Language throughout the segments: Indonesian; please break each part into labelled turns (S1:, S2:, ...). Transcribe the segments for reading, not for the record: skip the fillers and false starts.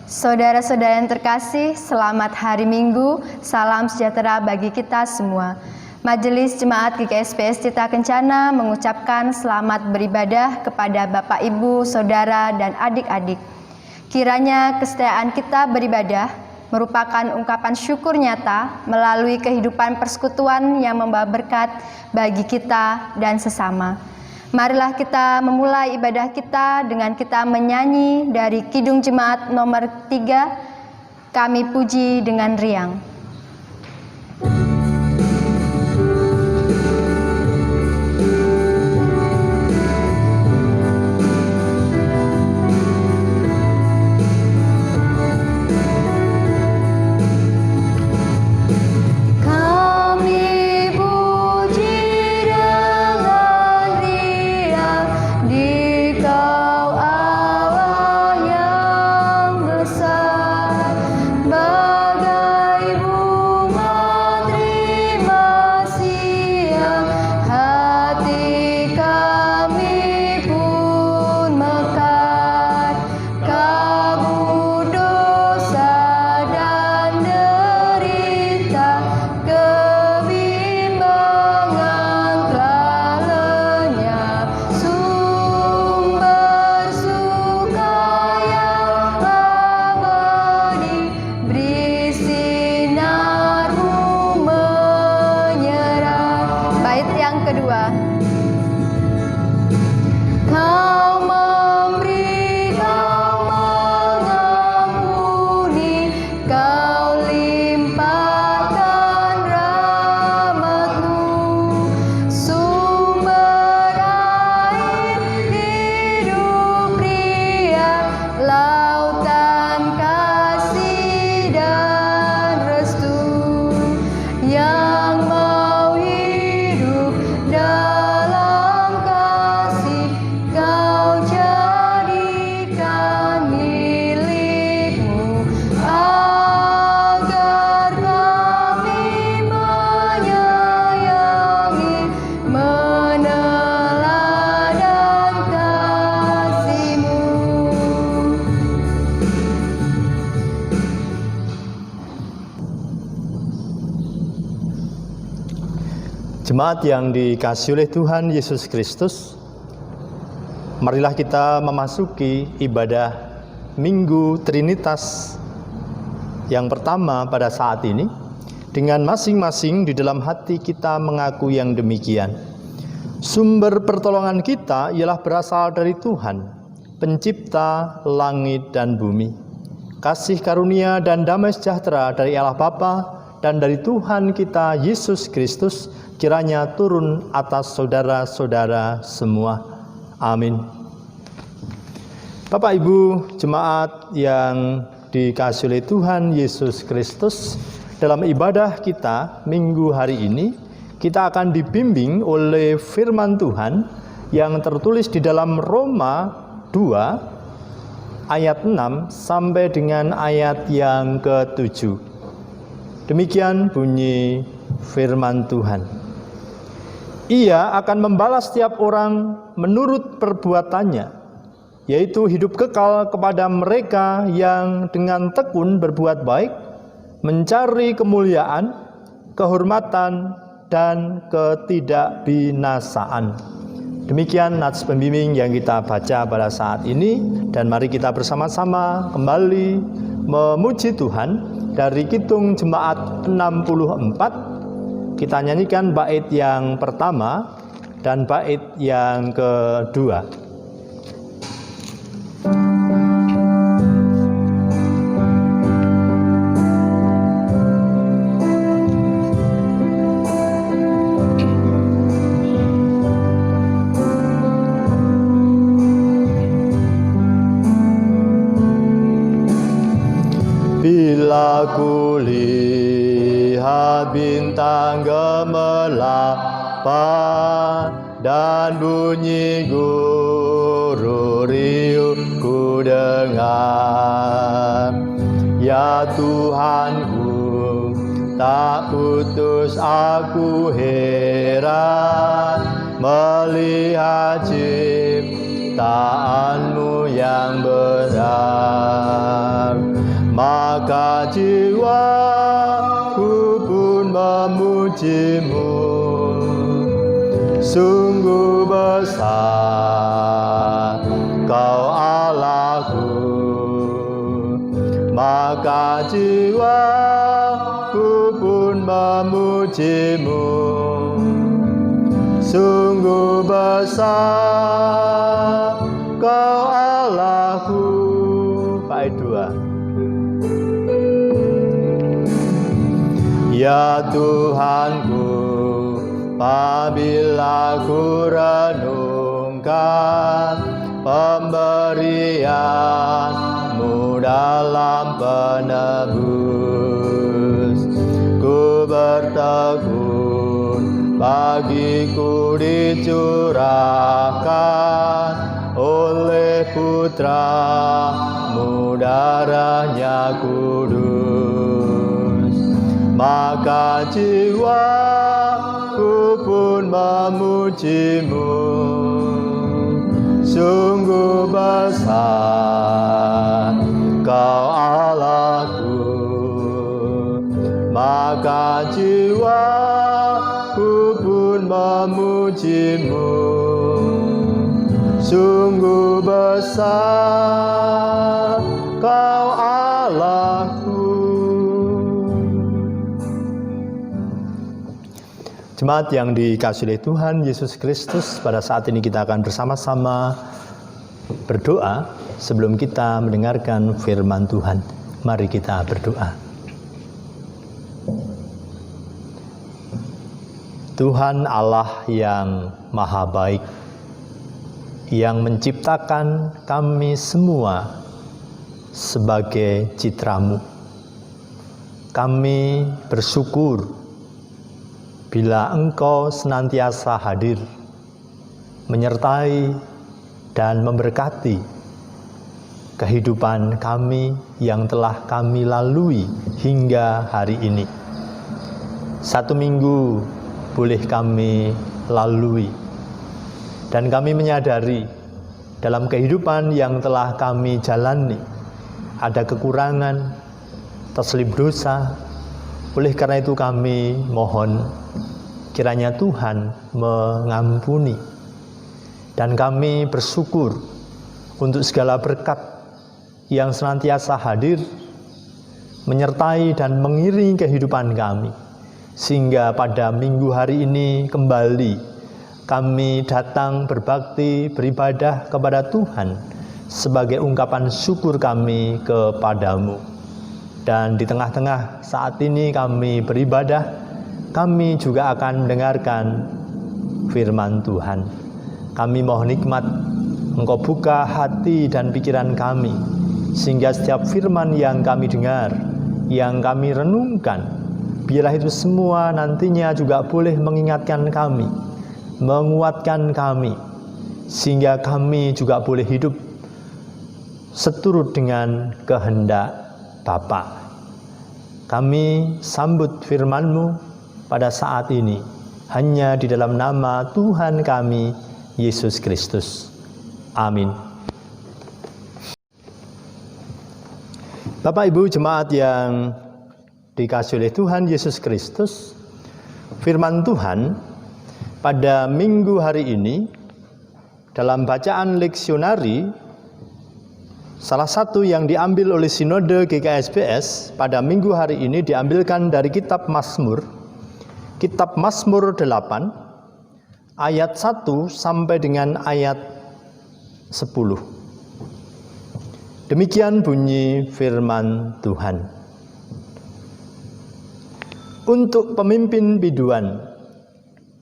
S1: Saudara-saudara yang terkasih, selamat hari Minggu, salam sejahtera bagi kita semua. Majelis Jemaat GKSPS Cita Kencana mengucapkan selamat beribadah kepada Bapak, Ibu, Saudara, dan adik-adik. Kiranya kesetiaan kita beribadah merupakan ungkapan syukur nyata melalui kehidupan persekutuan yang membawa berkat bagi kita dan sesama. Marilah kita memulai ibadah kita dengan kita menyanyi dari Kidung Jemaat nomor 3, Kami Puji dengan Riang.
S2: Jemaat yang dikasihi oleh Tuhan Yesus Kristus, marilah kita memasuki ibadah Minggu Trinitas yang pertama pada saat ini dengan masing-masing di dalam hati kita mengaku yang demikian. Sumber pertolongan kita ialah berasal dari Tuhan, pencipta langit dan bumi. Kasih karunia dan damai sejahtera dari Allah Bapa dan dari Tuhan kita Yesus Kristus kiranya turun atas saudara-saudara semua. Amin. Bapak Ibu jemaat yang dikasihi oleh Tuhan Yesus Kristus, dalam ibadah kita minggu hari ini kita akan dibimbing oleh firman Tuhan yang tertulis di dalam Roma 2 ayat 6 sampai dengan ayat yang ke-7. Demikian bunyi firman Tuhan. Ia akan membalas setiap orang menurut perbuatannya, yaitu hidup kekal kepada mereka yang dengan tekun berbuat baik, mencari kemuliaan, kehormatan, dan ketidakbinasaan. Demikian nats pembimbing yang kita baca pada saat ini, dan mari kita bersama-sama kembali memuji Tuhan dari Kidung Jemaat 64. Kita nyanyikan bait yang pertama dan bait yang kedua. Bila kulihat bintang gemerlapan dan bunyi guru riuh ku dengar, ya Tuhanku, tak putus aku heran melihat ciptaanmu yang benar. maka jiwaku pun memuji-Mu. Sungguh besar Kau Allahku, maka jiwaku pun memuji-Mu. Sungguh besar Kau Allahku. Bait 2. Ya Tuhanku, apabila ku renungkan pemberian-Mu dalam penebus, ku bertekun bagiku dicurahkan oleh Putra-Mu darahnya kudus. Maka jiwaku pun memuji-Mu. Sungguh besar Kau Allahku, maka jiwaku pun memuji-Mu. Sungguh besar Kau Allahku. Jemaat yang dikasihi oleh Tuhan Yesus Kristus, pada saat ini kita akan bersama-sama berdoa sebelum kita mendengarkan firman Tuhan. Mari kita berdoa. Tuhan Allah yang maha baik, yang menciptakan kami semua sebagai citra-Mu, kami bersyukur bila Engkau senantiasa hadir, menyertai dan memberkati kehidupan kami yang telah kami lalui hingga hari ini. 1 minggu boleh kami lalui, dan kami menyadari dalam kehidupan yang telah kami jalani ada kekurangan, terselip dosa. Oleh karena itu kami mohon kiranya Tuhan mengampuni, dan kami bersyukur untuk segala berkat yang senantiasa hadir menyertai dan mengiringi kehidupan kami, sehingga pada minggu hari ini kembali kami datang berbakti, beribadah kepada Tuhan sebagai ungkapan syukur kami kepada-Mu. Dan di tengah-tengah saat ini kami beribadah, kami juga akan mendengarkan firman Tuhan. Kami mohon nikmat Engkau buka hati dan pikiran kami, sehingga setiap firman yang kami dengar, yang kami renungkan, biarlah itu semua nantinya juga boleh mengingatkan kami, menguatkan kami, sehingga kami juga boleh hidup seturut dengan kehendak Bapa. Kami sambut firman-Mu pada saat ini hanya di dalam nama Tuhan kami Yesus Kristus. Amin. Bapak Ibu jemaat yang dikasihi oleh Tuhan Yesus Kristus, firman Tuhan pada minggu hari ini dalam bacaan leksionari, salah satu yang diambil oleh Sinode GKSBS pada minggu hari ini diambilkan dari kitab Mazmur 8 ayat 1 sampai dengan ayat 10. Demikian bunyi firman Tuhan. Untuk pemimpin biduan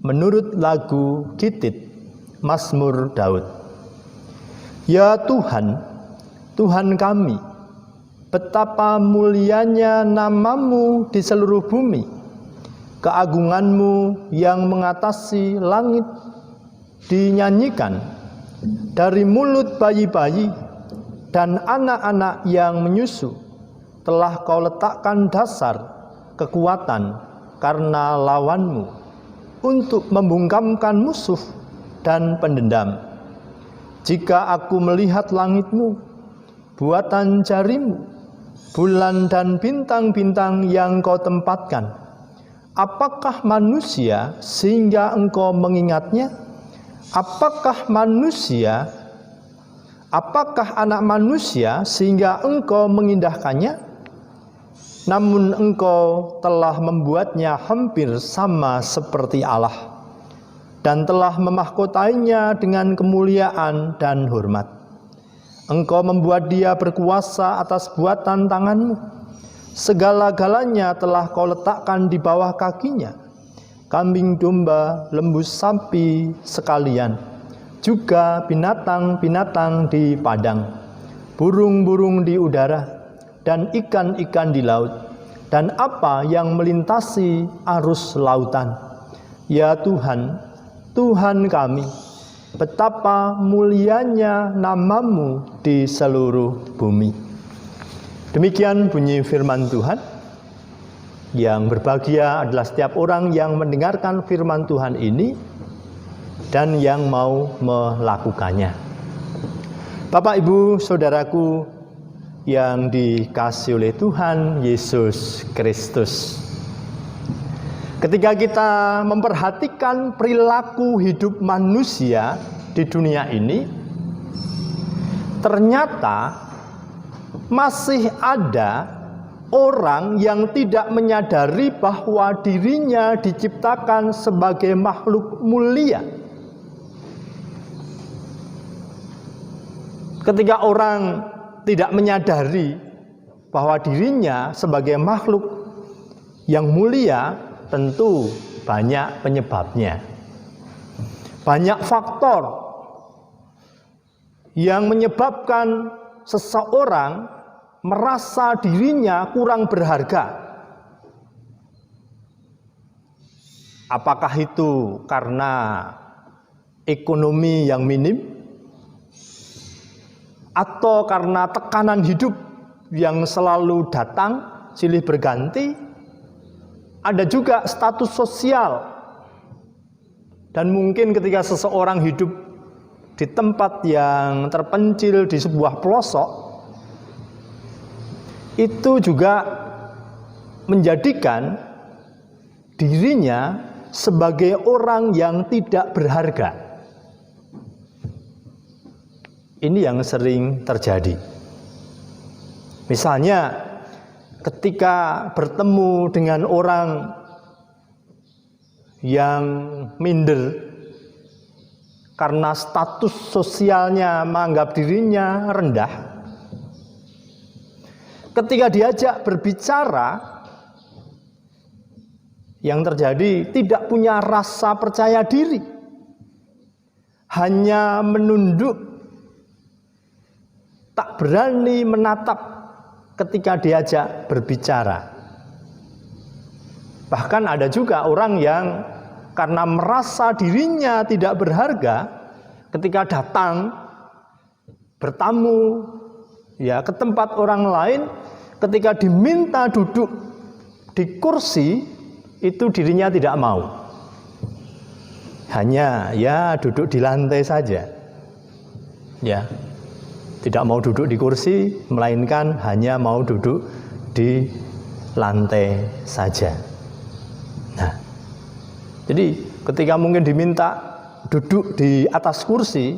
S2: menurut lagu Gitit Mazmur Daud. Ya Tuhan, Tuhan kami, betapa mulianya nama-Mu di seluruh bumi. Keagungan-Mu yang mengatasi langit dinyanyikan dari mulut bayi-bayi dan anak-anak yang menyusu. Telah Kau letakkan dasar kekuatan karena lawan-Mu, untuk membungkamkan musuh dan pendendam. Jika aku melihat langit-Mu, buatan jari-Mu, bulan dan bintang-bintang yang Kau tempatkan, apakah manusia sehingga Engkau mengingatnya? Apakah anak manusia sehingga Engkau mengindahkannya? Namun Engkau telah membuatnya hampir sama seperti Allah, dan telah memahkotainya dengan kemuliaan dan hormat. Engkau membuat dia berkuasa atas buatan tangan-Mu. Segala-galanya telah Kau letakkan di bawah kakinya. Kambing domba, lembu sapi sekalian, juga binatang-binatang di padang, burung-burung di udara, dan ikan-ikan di laut, dan apa yang melintasi arus lautan. Ya Tuhan, Tuhan kami, betapa mulianya nama-Mu di seluruh bumi. Demikian bunyi firman Tuhan. Yang berbahagia adalah setiap orang yang mendengarkan firman Tuhan ini dan yang mau melakukannya. Bapak, Ibu, Saudaraku yang dikasihi oleh Tuhan Yesus Kristus, ketika kita memperhatikan perilaku hidup manusia di dunia ini, ternyata masih ada orang yang tidak menyadari bahwa dirinya diciptakan sebagai makhluk mulia. Ketika orang tidak menyadari bahwa dirinya sebagai makhluk yang mulia, tentu banyak penyebabnya. Banyak faktor yang menyebabkan seseorang merasa dirinya kurang berharga. Apakah itu karena ekonomi yang minim? Atau karena tekanan hidup yang selalu datang silih berganti? Ada juga status sosial. Dan mungkin ketika seseorang hidup di tempat yang terpencil di sebuah pelosok, itu juga menjadikan dirinya sebagai orang yang tidak berharga. Ini yang sering terjadi. Misalnya ketika bertemu dengan orang yang minder karena status sosialnya menganggap dirinya rendah, ketika diajak berbicara, yang terjadi tidak punya rasa percaya diri, hanya menunduk, tak berani menatap ketika diajak berbicara. Bahkan ada juga orang yang karena merasa dirinya tidak berharga, ketika datang bertamu ke tempat orang lain, ketika diminta duduk di kursi, itu dirinya tidak mau. Hanya duduk di lantai saja. Tidak mau duduk di kursi, melainkan hanya mau duduk di lantai saja. Nah, jadi ketika mungkin diminta duduk di atas kursi,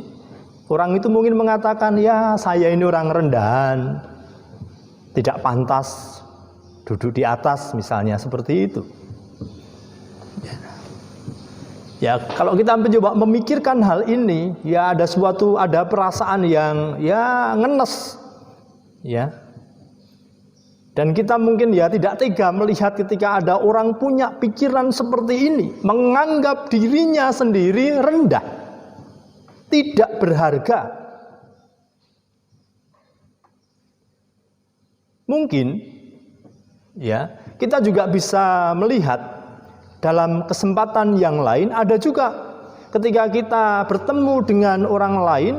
S2: orang itu mungkin mengatakan, saya ini orang rendahan, tidak pantas duduk di atas, misalnya seperti itu. Kalau kita mencoba memikirkan hal ini, ada perasaan yang ngenes, Dan kita mungkin tidak tega melihat ketika ada orang punya pikiran seperti ini, menganggap dirinya sendiri rendah, tidak berharga. Mungkin kita juga bisa melihat dalam kesempatan yang lain, ada juga ketika kita bertemu dengan orang lain,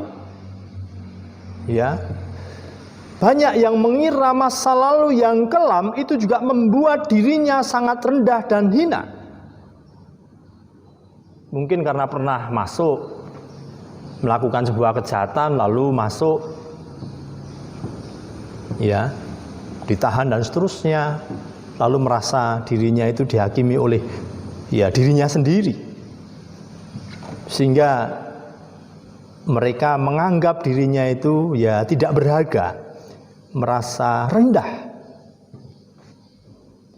S2: banyak yang mengira masa lalu yang kelam itu juga membuat dirinya sangat rendah dan hina. Mungkin karena pernah melakukan sebuah kejahatan lalu masuk ditahan dan seterusnya, lalu merasa dirinya itu dihakimi oleh dirinya sendiri, sehingga mereka menganggap dirinya itu tidak berharga, merasa rendah.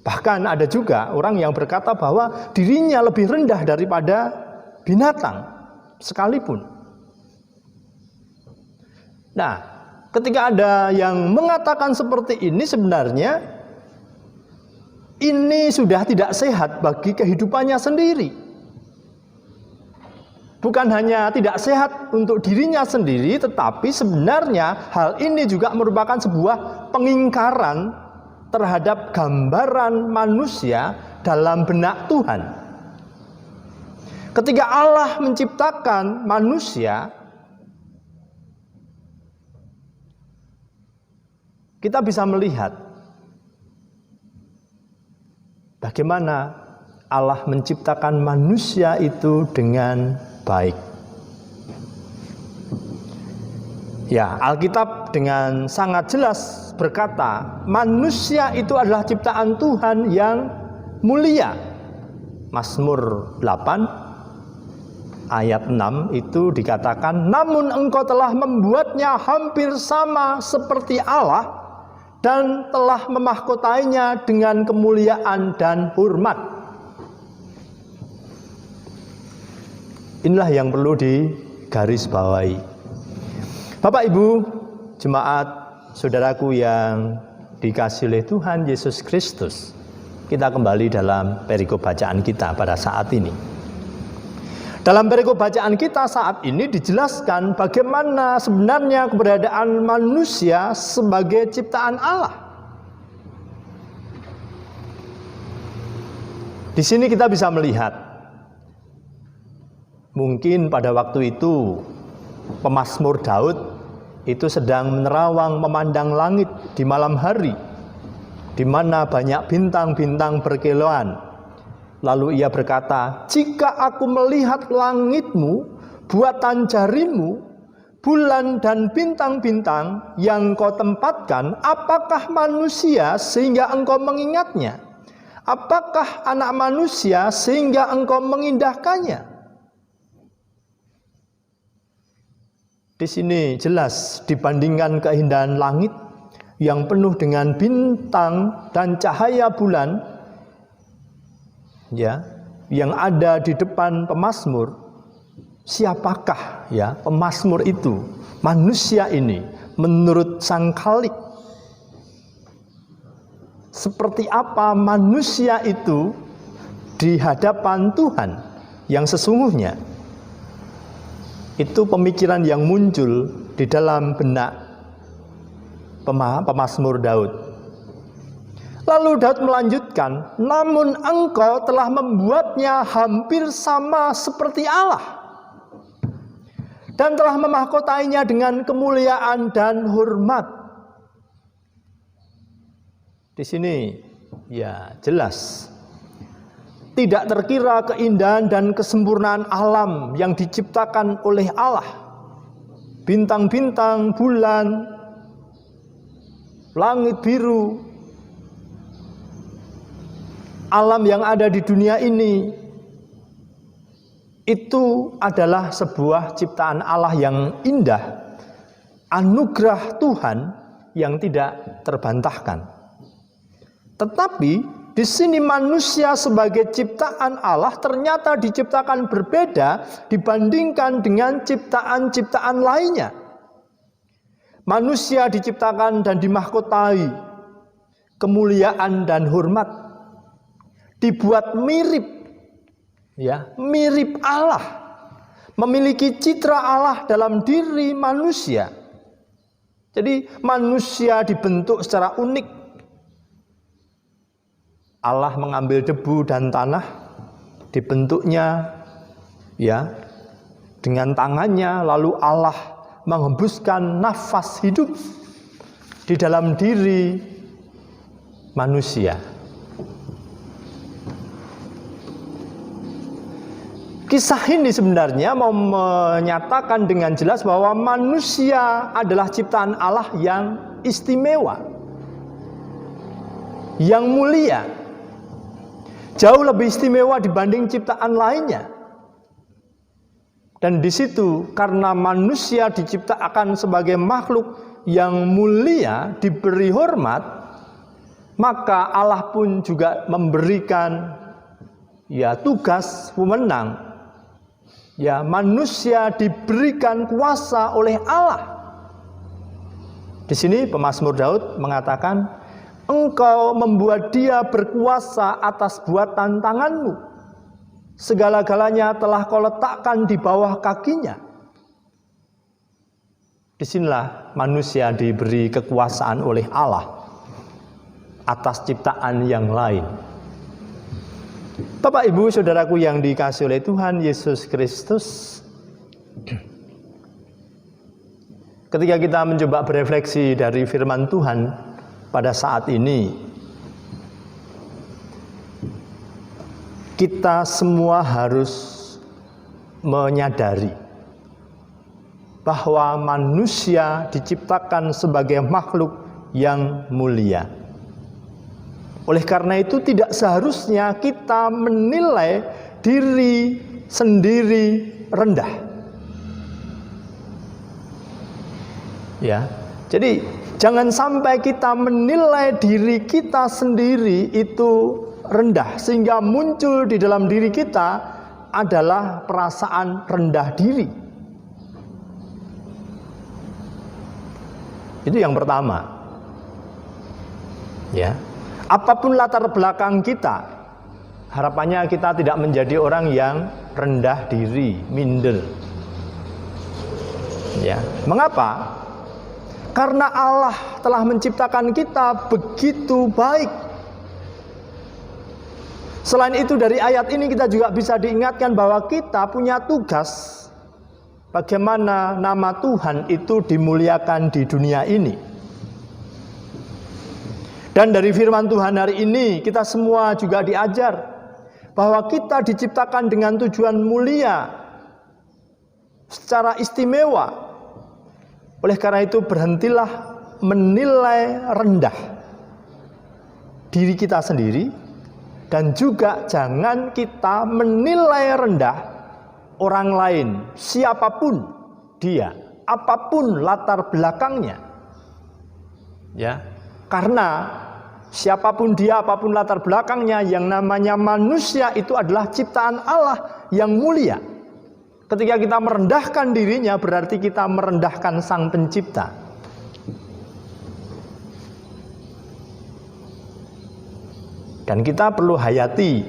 S2: Bahkan ada juga orang yang berkata bahwa dirinya lebih rendah daripada binatang sekalipun. Nah, ketika ada yang mengatakan seperti ini, sebenarnya ini sudah tidak sehat bagi kehidupannya sendiri. Bukan hanya tidak sehat untuk dirinya sendiri, tetapi sebenarnya hal ini juga merupakan sebuah pengingkaran terhadap gambaran manusia dalam benak Tuhan. Ketika Allah menciptakan manusia, kita bisa melihat bagaimana Allah menciptakan manusia itu dengan baik. Alkitab dengan sangat jelas berkata, manusia itu adalah ciptaan Tuhan yang mulia. Mazmur 8 ayat 6 itu dikatakan, namun engkau telah membuatnya hampir sama seperti Allah dan telah memahkotainya dengan kemuliaan dan hormat. Inilah yang perlu digarisbawahi. Bapak Ibu, jemaat, saudaraku yang dikasihi oleh Tuhan Yesus Kristus, kita kembali dalam perikop bacaan kita pada saat ini. Dalam perikop bacaan kita saat ini dijelaskan bagaimana sebenarnya keberadaan manusia sebagai ciptaan Allah. Di sini kita bisa melihat, mungkin pada waktu itu pemazmur Daud itu sedang menerawang memandang langit di malam hari, di mana banyak bintang-bintang berkilauan. Lalu ia berkata, jika aku melihat langitmu, buatan jarimu, bulan dan bintang-bintang yang kau tempatkan, apakah manusia sehingga engkau mengingatnya? Apakah anak manusia sehingga engkau mengindahkannya? Di sini jelas dibandingkan keindahan langit yang penuh dengan bintang dan cahaya bulan yang ada di depan pemazmur. Siapakah pemazmur itu? Manusia ini menurut Sang Khalik. Seperti apa manusia itu di hadapan Tuhan yang sesungguhnya? Itu pemikiran yang muncul di dalam benak pemazmur Daud. Lalu Daud melanjutkan, namun engkau telah membuatnya hampir sama seperti Allah dan telah memahkotainya dengan kemuliaan dan hormat. Di sini jelas tidak terkira keindahan dan kesempurnaan alam yang diciptakan oleh Allah. Bintang-bintang, bulan, langit biru, alam yang ada di dunia ini, itu adalah sebuah ciptaan Allah yang indah, anugerah Tuhan yang tidak terbantahkan. Tetapi di sini manusia sebagai ciptaan Allah ternyata diciptakan berbeda dibandingkan dengan ciptaan-ciptaan lainnya. Manusia diciptakan dan dimahkotai kemuliaan dan hormat. Dibuat mirip, mirip Allah. Memiliki citra Allah dalam diri manusia. Jadi manusia dibentuk secara unik. Allah mengambil debu dan tanah, dibentuknya dengan tangannya, lalu Allah menghembuskan nafas hidup di dalam diri manusia. Kisah ini sebenarnya mau menyatakan dengan jelas bahwa manusia adalah ciptaan Allah yang istimewa. yang mulia, jauh lebih istimewa dibanding ciptaan lainnya. Dan di situ karena manusia diciptakan sebagai makhluk yang mulia, diberi hormat, maka Allah pun juga memberikan tugas wewenang. Manusia diberikan kuasa oleh Allah. Di sini pemazmur Daud mengatakan, Engkau membuat dia berkuasa atas buatan tanganmu. Segala-galanya telah kau letakkan di bawah kakinya. Disinilah manusia diberi kekuasaan oleh Allah atas ciptaan yang lain. Bapak, Ibu, Saudaraku yang dikasihi oleh Tuhan Yesus Kristus, ketika kita mencoba berefleksi dari firman Tuhan pada saat ini, kita semua harus menyadari bahwa manusia diciptakan sebagai makhluk yang mulia. Oleh karena itu tidak seharusnya kita menilai diri sendiri rendah. Jadi jangan sampai kita menilai diri kita sendiri itu rendah sehingga muncul di dalam diri kita adalah perasaan rendah diri. Itu yang pertama. Apapun latar belakang kita, harapannya kita tidak menjadi orang yang rendah diri, minder. Mengapa? Karena Allah telah menciptakan kita begitu baik. Selain itu dari ayat ini kita juga bisa diingatkan bahwa kita punya tugas bagaimana nama Tuhan itu dimuliakan di dunia ini. Dan dari firman Tuhan hari ini kita semua juga diajar bahwa kita diciptakan dengan tujuan mulia secara istimewa. Oleh karena itu berhentilah menilai rendah diri kita sendiri. Dan juga jangan kita menilai rendah orang lain, siapapun dia, apapun latar belakangnya. Karena siapapun dia, apapun latar belakangnya, yang namanya manusia itu adalah ciptaan Allah yang mulia. Ketika kita merendahkan dirinya, berarti kita merendahkan Sang Pencipta. Dan kita perlu hayati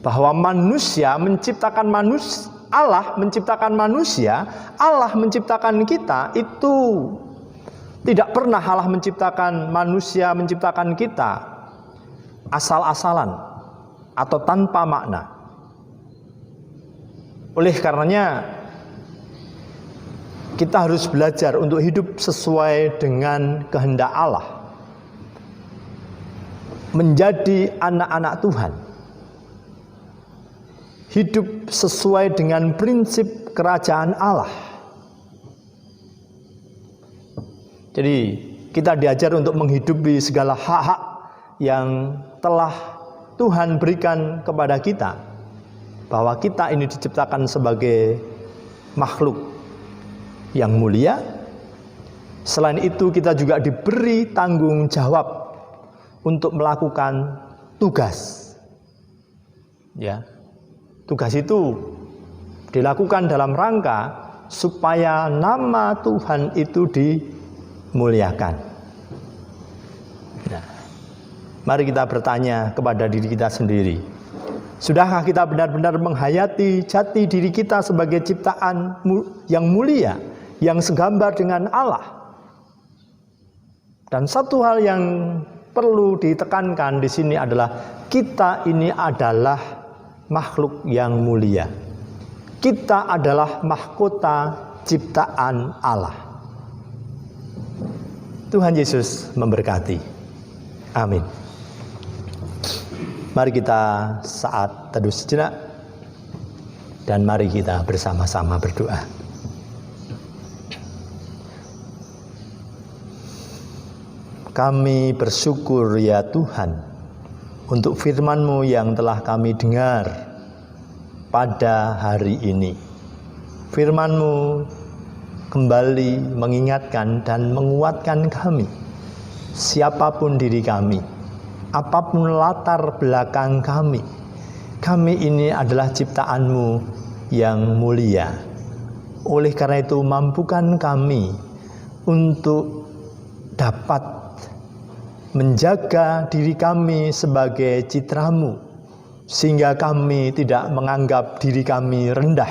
S2: bahwa manusia menciptakan manusia, Allah menciptakan manusia, Allah menciptakan kita, itu tidak pernah Allah menciptakan manusia, menciptakan kita asal-asalan atau tanpa makna. Oleh karenanya kita harus belajar untuk hidup sesuai dengan kehendak Allah, menjadi anak-anak Tuhan, hidup sesuai dengan prinsip kerajaan Allah. Jadi kita diajar untuk menghidupi segala hak-hak yang telah Tuhan berikan kepada kita, bahwa kita ini diciptakan sebagai makhluk yang mulia. Selain itu kita juga diberi tanggung jawab untuk melakukan tugas. Tugas itu dilakukan dalam rangka supaya nama Tuhan itu dimuliakan. Mari kita bertanya kepada diri kita sendiri. Sudahkah kita benar-benar menghayati jati diri kita sebagai ciptaan yang mulia, yang segambar dengan Allah? Dan satu hal yang perlu ditekankan di sini adalah kita ini adalah makhluk yang mulia. Kita adalah mahkota ciptaan Allah. Tuhan Yesus memberkati. Amin. Mari kita saat teduh sejenak dan mari kita bersama-sama berdoa. Kami bersyukur ya Tuhan, untuk firman-Mu yang telah kami dengar pada hari ini. Firman-Mu kembali mengingatkan dan menguatkan kami, siapapun diri kami, apapun latar belakang kami ini adalah ciptaan-Mu yang mulia. Oleh karena itu, mampukan kami untuk dapat menjaga diri kami sebagai citra-Mu, sehingga kami tidak menganggap diri kami rendah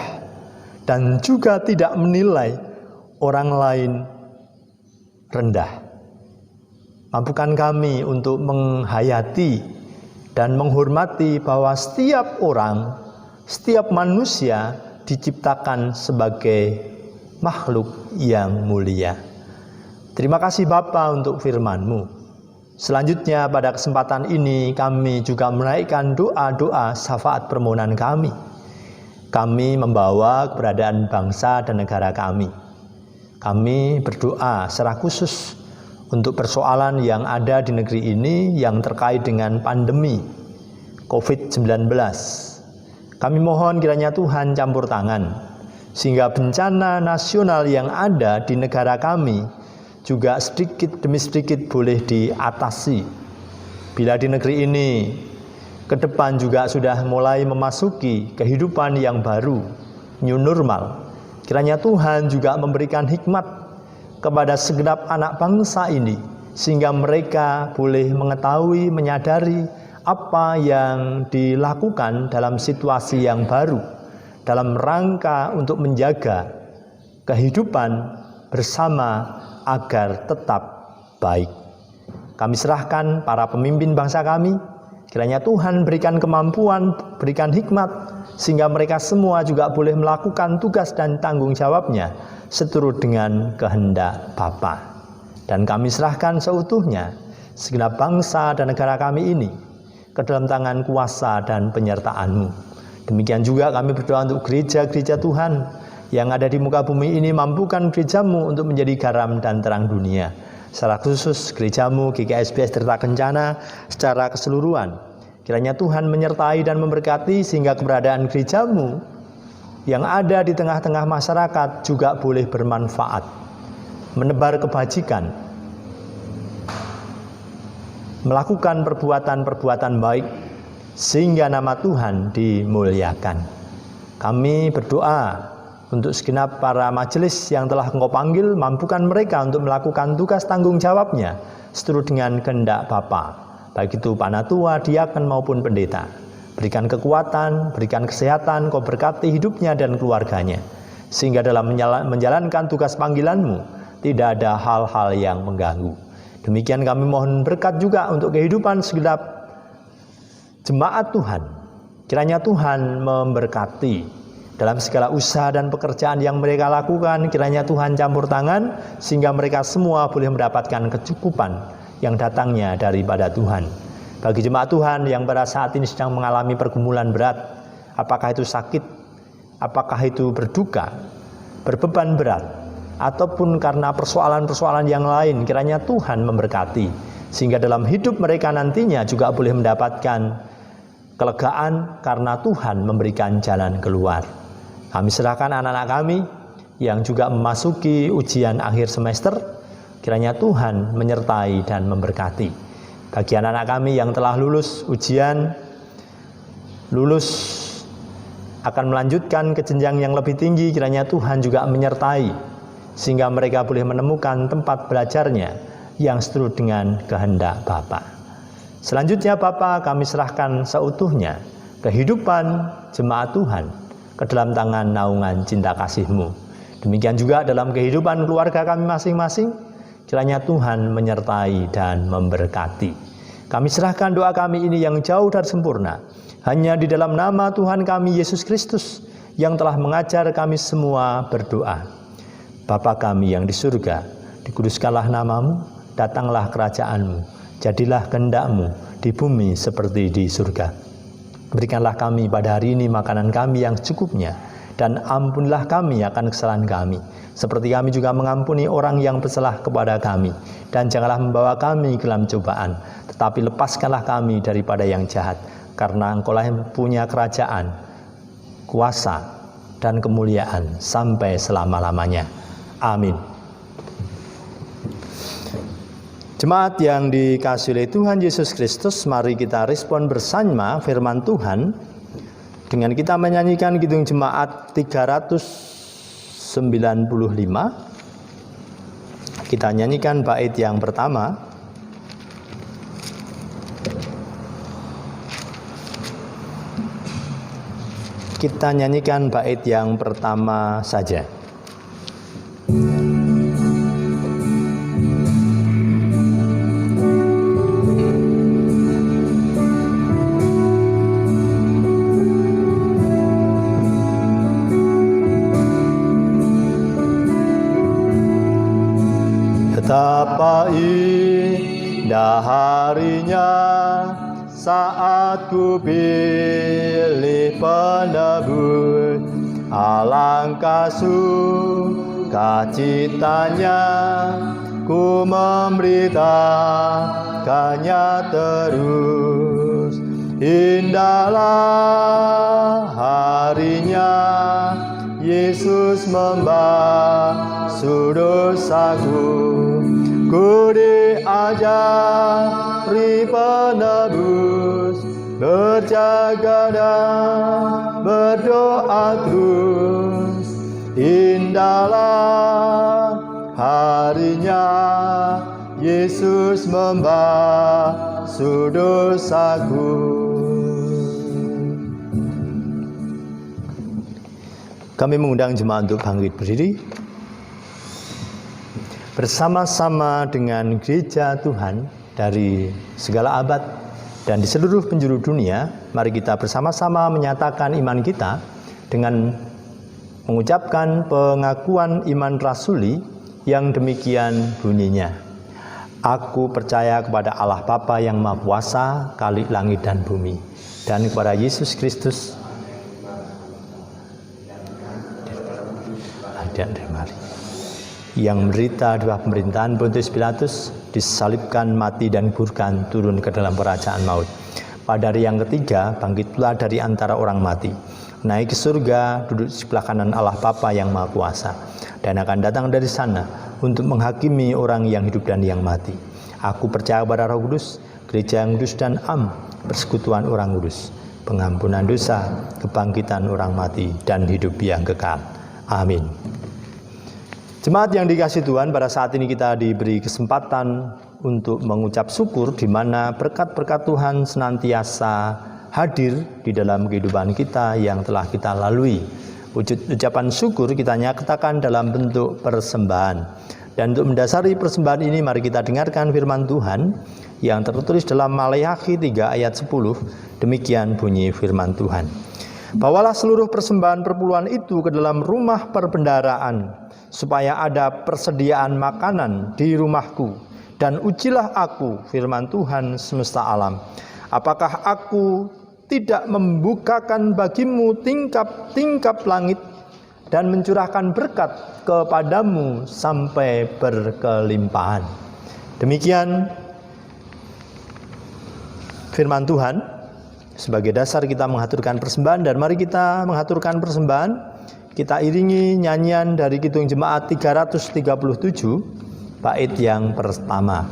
S2: dan juga tidak menilai orang lain rendah. Mampukan kami untuk menghayati dan menghormati bahwa setiap orang, setiap manusia diciptakan sebagai makhluk yang mulia. Terima kasih Bapa untuk firman-Mu. Selanjutnya pada kesempatan ini kami juga menaikkan doa-doa syafaat permohonan kami. Kami membawa keberadaan bangsa dan negara kami. Kami berdoa secara khusus untuk persoalan yang ada di negeri ini yang terkait dengan pandemi COVID-19. Kami mohon kiranya Tuhan campur tangan, sehingga bencana nasional yang ada di negara kami juga sedikit demi sedikit boleh diatasi. Bila di negeri ini ke depan juga sudah mulai memasuki kehidupan yang baru, new normal, kiranya Tuhan juga memberikan hikmat kepada segenap anak bangsa ini, sehingga mereka boleh mengetahui, menyadari apa yang dilakukan dalam situasi yang baru, dalam rangka untuk menjaga kehidupan bersama agar tetap baik. Kami serahkan para pemimpin bangsa kami, kiranya Tuhan berikan kemampuan, berikan hikmat, sehingga mereka semua juga boleh melakukan tugas dan tanggung jawabnya seturut dengan kehendak Bapa. Dan kami serahkan seutuhnya segenap bangsa dan negara kami ini ke dalam tangan kuasa dan penyertaan-Mu. Demikian juga kami berdoa untuk gereja-gereja Tuhan yang ada di muka bumi ini. Mampukan gereja-Mu untuk menjadi garam dan terang dunia. Secara khusus gereja-Mu GKSPS Tirta Kencana secara keseluruhan, kiranya Tuhan menyertai dan memberkati, sehingga keberadaan gereja-Mu yang ada di tengah-tengah masyarakat juga boleh bermanfaat, menebar kebajikan, melakukan perbuatan-perbuatan baik, sehingga nama Tuhan dimuliakan. Kami berdoa untuk segenap para majelis yang telah Engkau panggil, mampukan mereka untuk melakukan tugas tanggung jawabnya seturut dengan kehendak Bapa, baik itu panatua, diaken maupun pendeta. Berikan kekuatan, berikan kesehatan, Kau berkati hidupnya dan keluarganya, sehingga dalam menjalankan tugas panggilan-Mu tidak ada hal-hal yang mengganggu. Demikian kami mohon berkat juga untuk kehidupan segenap jemaat Tuhan. Kiranya Tuhan memberkati dalam segala usaha dan pekerjaan yang mereka lakukan. Kiranya Tuhan campur tangan, sehingga mereka semua boleh mendapatkan kecukupan yang datangnya daripada Tuhan. Bagi jemaat Tuhan yang pada saat ini sedang mengalami pergumulan berat, apakah itu sakit, apakah itu berduka, berbeban berat, ataupun karena persoalan-persoalan yang lain, kiranya Tuhan memberkati, sehingga dalam hidup mereka nantinya juga boleh mendapatkan kelegaan karena Tuhan memberikan jalan keluar. Kami serahkan anak-anak kami yang juga memasuki ujian akhir semester, kiranya Tuhan menyertai dan memberkati. Bagi anak-anak kami yang telah lulus ujian, lulus akan melanjutkan ke jenjang yang lebih tinggi, kiranya Tuhan juga menyertai, sehingga mereka boleh menemukan tempat belajarnya yang seturut dengan kehendak Bapa. Selanjutnya Bapa, kami serahkan seutuhnya kehidupan jemaat Tuhan ke dalam tangan naungan cinta kasih-Mu. Demikian juga dalam kehidupan keluarga kami masing-masing, kiranya Tuhan menyertai dan memberkati. Kami serahkan doa kami ini yang jauh dari sempurna, hanya di dalam nama Tuhan kami Yesus Kristus yang telah mengajar kami semua berdoa. Bapa kami yang di surga, dikuduskanlah nama-Mu, datanglah kerajaan-Mu, jadilah kehendak-Mu di bumi seperti di surga. Berikanlah kami pada hari ini makanan kami yang secukupnya, Dan ampunilah kami akan kesalahan kami, seperti kami juga mengampuni orang yang bersalah kepada kami. Dan janganlah membawa kami ke dalam cobaan, tetapi lepaskanlah kami daripada yang jahat. Karena Engkaulah yang punya kerajaan, kuasa, dan kemuliaan sampai selama-lamanya. Amin. Jemaat yang dikasihi oleh Tuhan Yesus Kristus, mari kita respon bersama firman Tuhan dengan kita menyanyikan Kidung Jemaat 395. Kita nyanyikan bait yang pertama. Kita nyanyikan bait yang pertama saja. Betapa indah harinya saat ku pilih penebus, alangkah sukacitanya ku memberitakannya terus. Indahlah harinya Yesus membasuh dosaku. Ku diajari penebus, berjaga dan berdoa terus. Indahlah harinya Yesus membasuh dosaku. Kami mengundang jemaat untuk bangkit berdiri. Bersama-sama dengan gereja Tuhan dari segala abad dan di seluruh penjuru dunia, mari kita bersama-sama menyatakan iman kita dengan mengucapkan pengakuan iman rasuli yang demikian bunyinya. Aku percaya kepada Allah Bapa yang Maha Kuasa, Khalik langit dan bumi, dan kepada Yesus Kristus yang menderita di bawah pemerintahan Pontius Pilatus, disalibkan, mati dan dikuburkan, turun ke dalam kerajaan maut. Pada hari yang ketiga bangkit pula dari antara orang mati, naik ke surga, duduk di sebelah kanan Allah Bapa yang Maha Kuasa, dan akan datang dari sana untuk menghakimi orang yang hidup dan yang mati. Aku percaya kepada Roh Kudus, gereja yang kudus dan persekutuan orang kudus, pengampunan dosa, kebangkitan orang mati, dan hidup yang kekal. Amin. Jemaat yang dikasihi Tuhan, pada saat ini kita diberi kesempatan untuk mengucap syukur di mana berkat-berkat Tuhan senantiasa hadir di dalam kehidupan kita yang telah kita lalui. Ucapan syukur kita nyatakan dalam bentuk persembahan. Dan untuk mendasari persembahan ini, mari kita dengarkan firman Tuhan yang tertulis dalam Maleakhi 3 ayat 10. Demikian bunyi firman Tuhan. Bawalah seluruh persembahan perpuluhan itu ke dalam rumah perbendaharaan, supaya ada persediaan makanan di rumahku. Dan ujilah aku, firman Tuhan semesta alam, apakah aku tidak membukakan bagimu tingkap-tingkap langit dan mencurahkan berkat kepadamu sampai berkelimpahan. Demikian firman Tuhan. Sebagai dasar kita mengaturkan persembahan, dan mari kita mengaturkan persembahan. Kita iringi nyanyian dari Kidung Jemaat 337, bait yang pertama.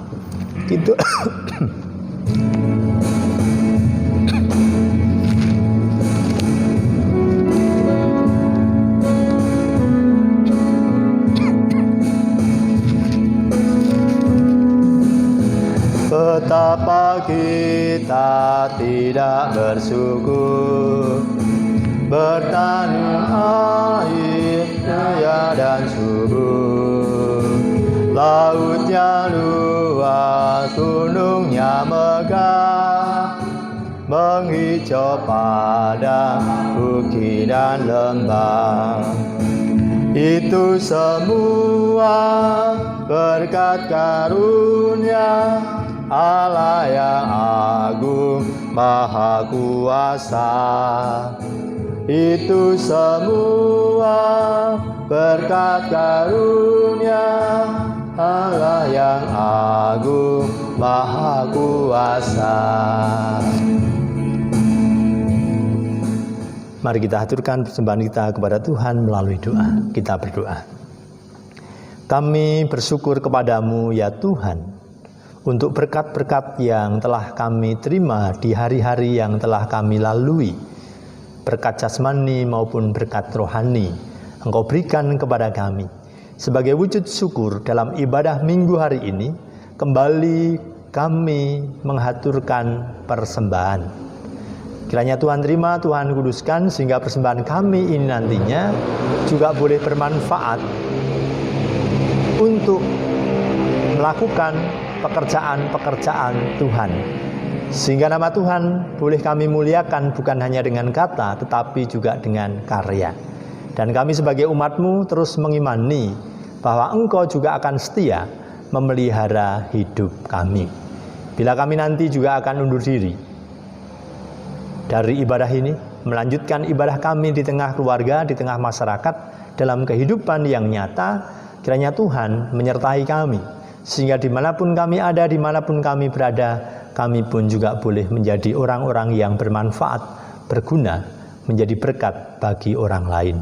S2: Betapa kita tidak bersyukur, bertanam air raya dan subur, lautnya luas, gunungnya megah, menghijau padang, bukit dan lembah. Itu semua berkat karunia Allah yang agung maha kuasa. Itu semua berkat karunia Allah yang agung maha kuasa. Mari kita haturkan persembahan kita kepada Tuhan melalui doa. Kita berdoa. Kami bersyukur kepadamu ya Tuhan, untuk berkat-berkat yang telah kami terima di hari-hari yang telah kami lalui. Berkat jasmani maupun berkat rohani Engkau berikan kepada kami. Sebagai wujud syukur dalam ibadah minggu hari ini, kembali kami menghaturkan persembahan. Kiranya Tuhan terima, Tuhan kuduskan, sehingga persembahan kami ini nantinya juga boleh bermanfaat untuk melakukan pekerjaan-pekerjaan Tuhan. Sehingga nama Tuhan boleh kami muliakan bukan hanya dengan kata, tetapi juga dengan karya. Dan kami sebagai umat-Mu terus mengimani bahwa Engkau juga akan setia memelihara hidup kami. Bila kami nanti juga akan undur diri dari ibadah ini, melanjutkan ibadah kami di tengah keluarga, di tengah masyarakat, dalam kehidupan yang nyata, kiranya Tuhan menyertai kami, sehingga dimanapun kami ada, dimanapun kami berada, kami pun juga boleh menjadi orang-orang yang bermanfaat, berguna, menjadi berkat bagi orang lain.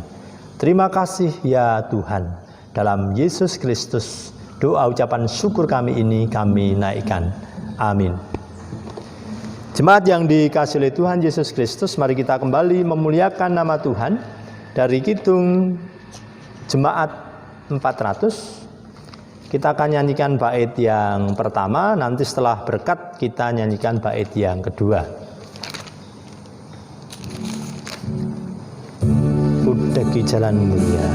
S2: Terima kasih ya Tuhan. Dalam Yesus Kristus, doa ucapan syukur kami ini kami naikkan. Amin. Jemaat yang dikasihi oleh Tuhan Yesus Kristus, mari kita kembali memuliakan nama Tuhan. Dari Kidung Jemaat 400, kita akan nyanyikan bait yang pertama, nanti setelah berkat kita nyanyikan bait yang kedua. Udaki jalan mulia.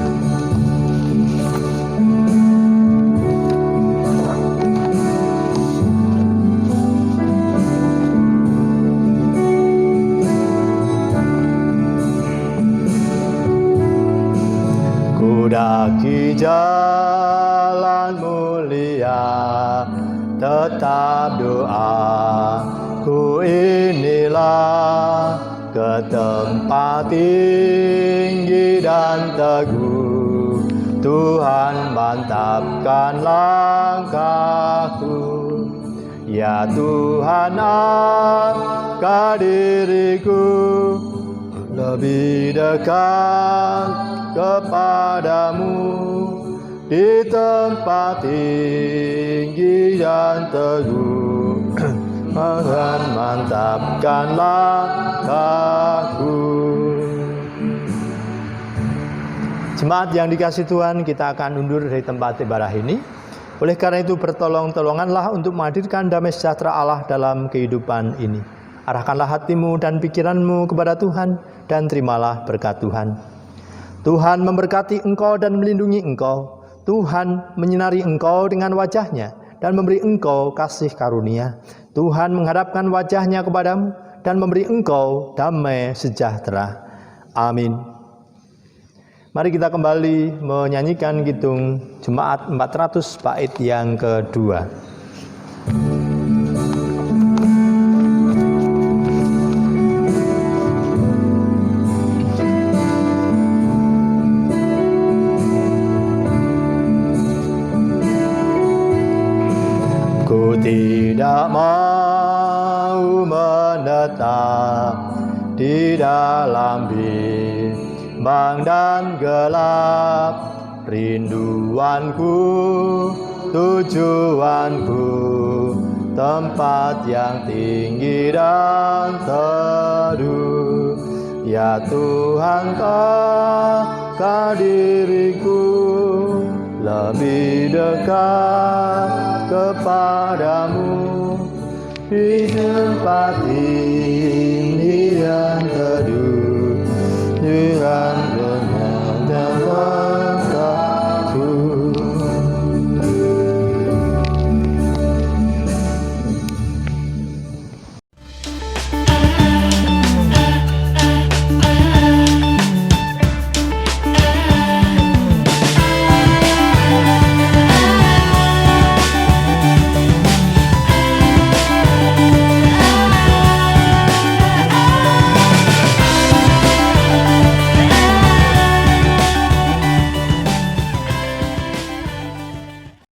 S2: Kudaki jalan mulia, tetap doa ku inilah ke tempat tinggi dan teguh. Tuhan mantapkan langkahku, ya Tuhan angkat diriku lebih dekat kepadamu di tempat tinggi dan teguh. Tuhan mantapkan langkahku. Jemaat yang dikasihi Tuhan, kita akan undur dari tempat ibadah ini. Oleh karena itu bertolong-tolonganlah untuk menghadirkan damai sejahtera Allah dalam kehidupan ini. Arahkanlah hatimu dan pikiranmu kepada Tuhan dan terimalah berkat Tuhan. Tuhan memberkati engkau dan melindungi engkau. Tuhan menyinari engkau dengan wajah-Nya dan memberi engkau kasih karunia. Tuhan menghadapkan wajah-Nya kepadamu dan memberi engkau damai sejahtera. Amin. Mari kita kembali menyanyikan Kidung Jemaat 400 bait yang kedua. Ku tidak mau menetap di dalam bimbang dan gelap. Rinduanku, tujuanku, tempat yang tinggi dan teduh. Ya Tuhan, angkat diriku lebih dekat kepadamu di tempat tinggi dan teduh. Tuhan